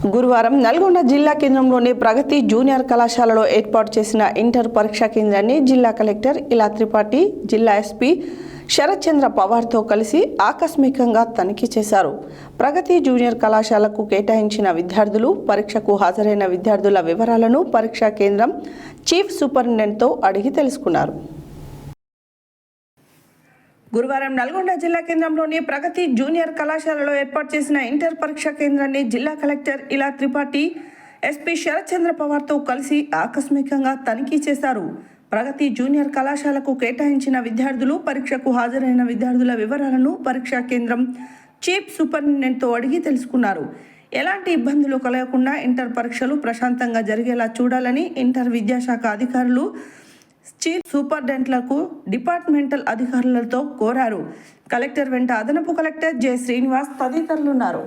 గురువారం నల్గొండ జిల్లా కేంద్రంలోని ప్రగతి జూనియర్ కళాశాలలో ఏర్పాటు చేసిన ఇంటర్ పరీక్షా కేంద్రాన్ని జిల్లా కలెక్టర్ ఇలా త్రిపాఠి, జిల్లా ఎస్పీ శరత్ చంద్ర పవార్తో కలిసి ఆకస్మికంగా తనిఖీ చేశారు. ప్రగతి జూనియర్ కళాశాలకు కేటాయించిన విద్యార్థులు, పరీక్షకు హాజరైన విద్యార్థుల వివరాలను పరీక్షా కేంద్రం చీఫ్ సూపరింటెండెంట్తో అడిగి తెలుసుకున్నారు. గురువారం నల్గొండ జిల్లా కేంద్రంలోని ప్రగతి జూనియర్ కళాశాలలో ఏర్పాటు చేసిన ఇంటర్ పరీక్షా కేంద్రాన్ని జిల్లా కలెక్టర్ ఇలా త్రిపాఠి, ఎస్పీ శరత్ చంద్ర పవార్తో కలిసి ఆకస్మికంగా తనిఖీ చేశారు. ప్రగతి జూనియర్ కళాశాలకు కేటాయించిన విద్యార్థులు, పరీక్షకు హాజరైన విద్యార్థుల వివరాలను పరీక్షా కేంద్రం చీఫ్ సూపరింటెండెంట్తో అడిగి తెలుసుకున్నారు. ఎలాంటి ఇబ్బందులు కలగకుండా ఇంటర్ పరీక్షలు ప్రశాంతంగా జరిగేలా చూడాలని ఇంటర్ విద్యాశాఖ అధికారులు చీఫ్ సూపరింటెండెంట్లకు డిపార్ట్మెంటల్ అధికారులతో కోరారు. కలెక్టర్ వెంట అదనపు కలెక్టర్ జె శ్రీనివాస్ తదితరులున్నారు.